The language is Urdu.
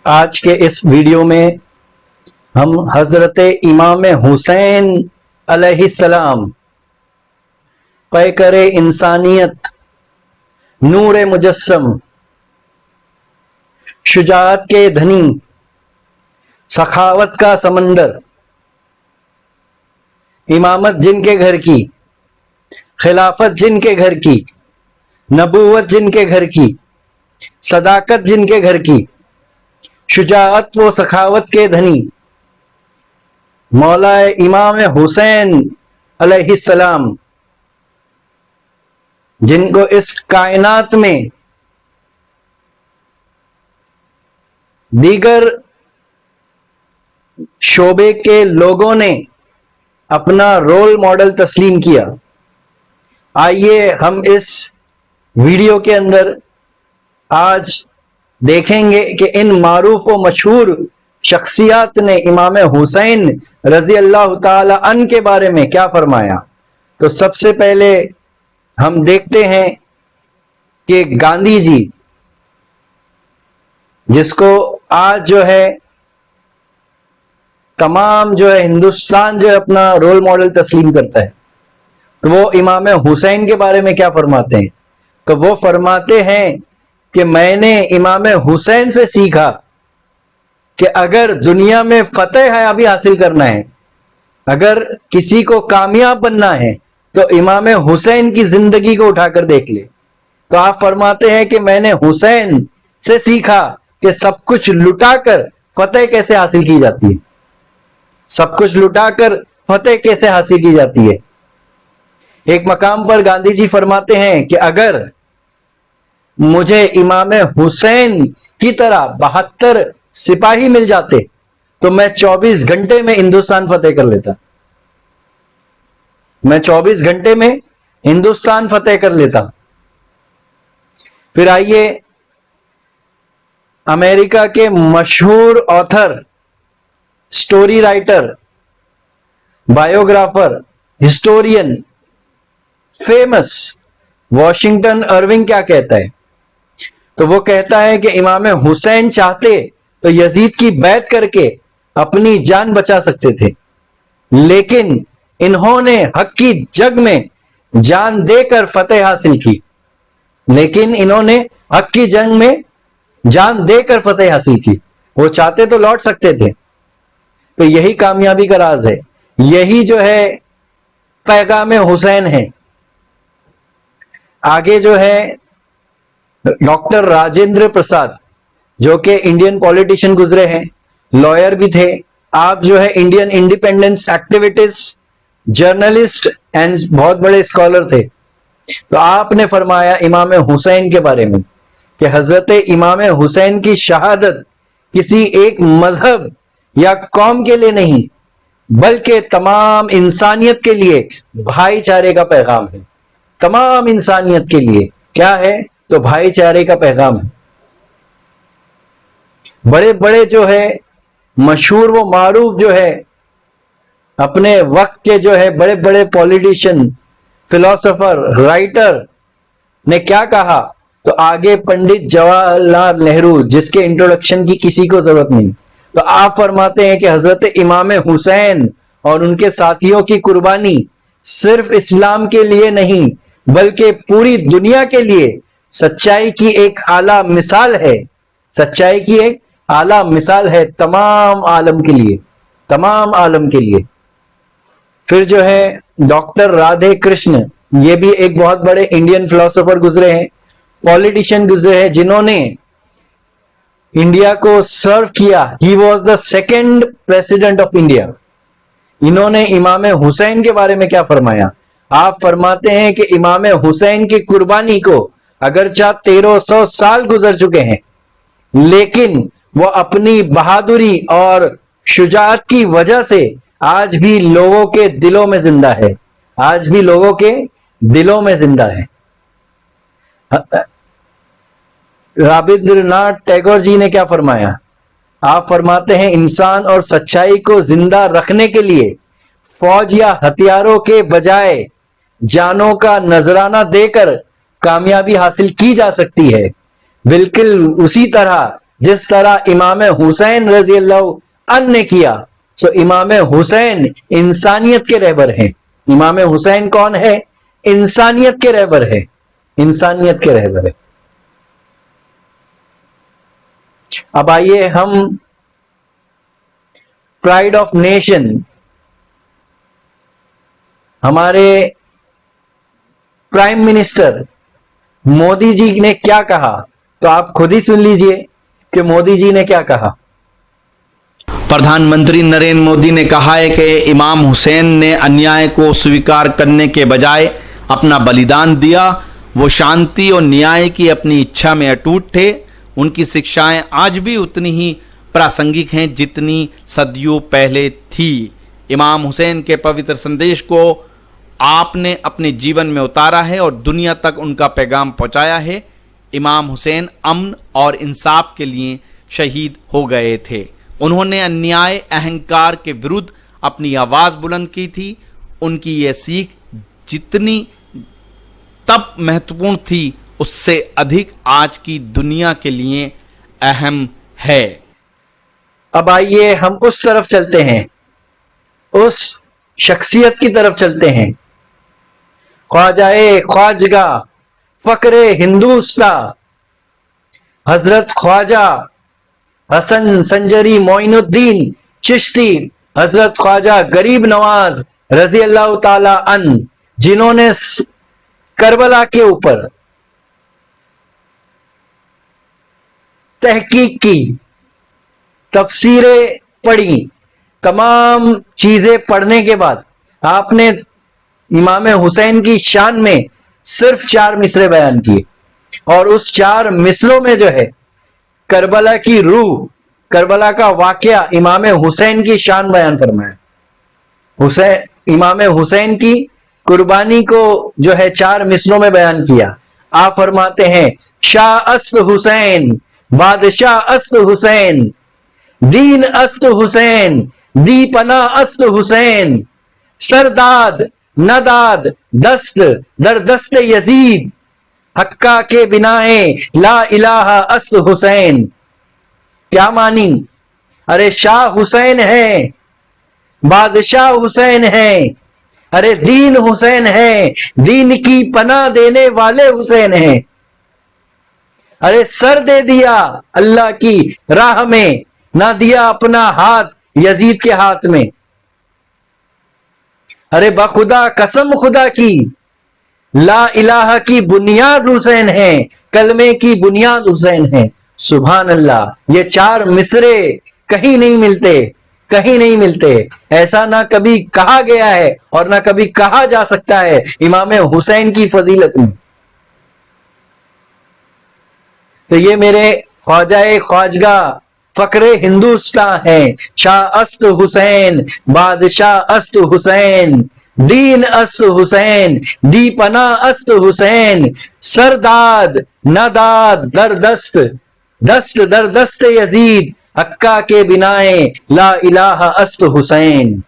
آج کے اس ویڈیو میں ہم حضرت امام حسین علیہ السلام پیکر انسانیت، نور مجسم، شجاعت کے دھنی، سخاوت کا سمندر، امامت جن کے گھر کی، خلافت جن کے گھر کی، نبوت جن کے گھر کی، صداقت جن کے گھر کی، شجاعت و سخاوت کے دھنی مولا امام حسین علیہ السلام، جن کو اس کائنات میں دیگر شعبے کے لوگوں نے اپنا رول ماڈل تسلیم کیا۔ آئیے ہم اس ویڈیو کے اندر آج دیکھیں گے کہ ان معروف و مشہور شخصیات نے امام حسین رضی اللہ تعالی عنہ کے بارے میں کیا فرمایا۔ تو سب سے پہلے ہم دیکھتے ہیں کہ گاندھی جی، جس کو آج جو ہے تمام جو ہے ہندوستان جو ہے اپنا رول ماڈل تسلیم کرتا ہے، تو وہ امام حسین کے بارے میں کیا فرماتے ہیں؟ تو وہ فرماتے ہیں کہ میں نے امام حسین سے سیکھا کہ اگر دنیا میں فتح ابھی حاصل کرنا ہے، اگر کسی کو کامیاب بننا ہے، تو امام حسین کی زندگی کو اٹھا کر دیکھ لے۔ تو آپ فرماتے ہیں کہ میں نے حسین سے سیکھا کہ سب کچھ لٹا کر فتح کیسے حاصل کی جاتی ہے، سب کچھ لٹا کر فتح کیسے حاصل کی جاتی ہے۔ ایک مقام پر گاندھی جی فرماتے ہیں کہ اگر مجھے امام حسین کی طرح 72 سپاہی مل جاتے تو میں 24 گھنٹے میں ہندوستان فتح کر لیتا، میں 24 گھنٹے میں ہندوستان فتح کر لیتا۔ پھر آئیے امریکہ کے مشہور author, story writer, biographer, historian, famous Washington Irving کیا کہتا ہے؟ تو وہ کہتا ہے کہ امام حسین چاہتے تو یزید کی بیعت کر کے اپنی جان بچا سکتے تھے، لیکن انہوں نے حق کی جنگ میں جان دے کر فتح حاصل کی، لیکن انہوں نے حق کی جنگ میں جان دے کر فتح حاصل کی۔ وہ چاہتے تو لوٹ سکتے تھے۔ تو یہی کامیابی کا راز ہے، یہی جو ہے پیغام حسین ہے۔ آگے جو ہے ڈاکٹر راجندر پرساد، جو کہ انڈین پولیٹیشین گزرے ہیں، لائر بھی تھے، آپ جو ہے Indian independence activities, journalist and بہت بڑے اسکالر تھے۔ تو آپ نے فرمایا امام حسین کے بارے میں کہ حضرت امام حسین کی شہادت کسی ایک مذہب یا قوم کے لیے نہیں، بلکہ تمام انسانیت کے لیے بھائی چارے کا پیغام ہے۔ تمام انسانیت کے لیے کیا ہے؟ تو بھائی چارے کا پیغام ہے۔ بڑے بڑے جو ہے مشہور و معروف جو ہے اپنے وقت کے جو ہے بڑے بڑے پولیٹیشین، فلاسفر، رائٹر نے کیا کہا؟ تو آگے پنڈت جواہر لال نہرو، جس کے انٹروڈکشن کی کسی کو ضرورت نہیں، تو آپ فرماتے ہیں کہ حضرت امام حسین اور ان کے ساتھیوں کی قربانی صرف اسلام کے لیے نہیں بلکہ پوری دنیا کے لیے سچائی کی ایک اعلیٰ مثال ہے، سچائی کی ایک اعلیٰ مثال ہے تمام عالم کے لیے، تمام عالم کے لیے۔ پھر جو ہے ڈاکٹر رادھے کرشن، یہ بھی ایک بہت بڑے انڈین فلاسفر گزرے ہیں، پولیٹیشین گزرے ہیں، جنہوں نے انڈیا کو سرو کیا۔ He was the second president of India. انہوں نے امام حسین کے بارے میں کیا فرمایا؟ آپ فرماتے ہیں کہ امام حسین کی قربانی کو اگرچہ 1300 سال گزر چکے ہیں، لیکن وہ اپنی بہادری اور شجاعت کی وجہ سے آج بھی لوگوں کے دلوں میں زندہ ہے، آج بھی لوگوں کے دلوں میں زندہ ہے۔ رابندر ناتھ ٹیگور جی نے کیا فرمایا؟ آپ فرماتے ہیں انسان اور سچائی کو زندہ رکھنے کے لیے فوج یا ہتھیاروں کے بجائے جانوں کا نذرانہ دے کر کامیابی حاصل کی جا سکتی ہے، بالکل اسی طرح جس طرح امام حسین رضی اللہ عنہ نے کیا. سو امام حسین انسانیت کے رہبر ہیں. امام حسین کون ہے؟ انسانیت کے رہبر ہے. انسانیت کے رہبر ہے. اب آئیے ہم پرائڈ آف نیشن، ہمارے پرائم منسٹر مودی جی نے کیا کہا، تو آپ خود ہی سن لیجئے کہ مودی جی نے کیا کہا. پردھان منتری نریندر مودی نے کہا ہے کہ امام حسین نے انیائے کو سویکار کرنے کے بجائے اپنا بلیدان دیا. وہ شانتی اور نیائے کی اپنی اچھا میں اٹوٹ تھے. ان کی شکشائیں آج بھی اتنی ہی پراسنگک ہیں جتنی صدیوں پہلے تھی. امام حسین کے پوتر سندیش کو آپ نے اپنے جیون میں اتارا ہے اور دنیا تک ان کا پیغام پہنچایا ہے. امام حسین امن اور انصاف کے لیے شہید ہو گئے تھے. انہوں نے انیائے اہنکار کے ورد اپنی آواز بلند کی تھی. ان کی یہ سیکھ جتنی تب مہتوپورن تھی اس سے ادھک آج کی دنیا کے لیے اہم ہے. اب آئیے ہم اس طرف چلتے ہیں، اس شخصیت کی طرف چلتے ہیں. خواجہ خواجگاہ فقر ہندوستان حضرت خواجہ حسن سنجری معین الدین چشتی، حضرت خواجہ غریب نواز رضی اللہ تعالی عنہ، جنہوں نے کربلا کے اوپر تحقیق کی، تفسیریں پڑھی. تمام چیزیں پڑھنے کے بعد آپ نے امام حسین کی شان میں صرف 4 مصرے بیان کیے، اور اس 4 مصروں میں جو ہے کربلا کی روح، کربلا کا واقعہ، امام حسین کی شان بیان فرمایا. امام حسین کی قربانی کو جو ہے 4 مصروں میں بیان کیا. آپ فرماتے ہیں شاہ است حسین، بادشاہ است حسین، دین است حسین، دی پناہ است حسین، سرداد نداد دست در دست یزید، حقہ کے بنائیں لا الہ است حسین. کیا مانی؟ ارے شاہ حسین ہے، بادشاہ حسین ہے، ارے دین حسین ہے، دین کی پناہ دینے والے حسین ہیں. ارے سر دے دیا اللہ کی راہ میں، نہ دیا اپنا ہاتھ یزید کے ہاتھ میں. ارے بخدا قسم خدا کی، لا الہ کی بنیاد حسین ہے، کلمے کی بنیاد حسین ہے. سبحان اللہ. یہ 4 مصرے کہیں نہیں ملتے، کہیں نہیں ملتے. ایسا نہ کبھی کہا گیا ہے اور نہ کبھی کہا جا سکتا ہے امام حسین کی فضیلت میں. تو یہ میرے خواجہ خواجگاہ فقر ہندوستان ہے. شاہ است حسین، بادشاہ است حسین، دین است حسین، دی پناہ است حسین، سرداد نداد در دست، دست در دست یزید، حقہ کے بنائیں لا الہ است حسین.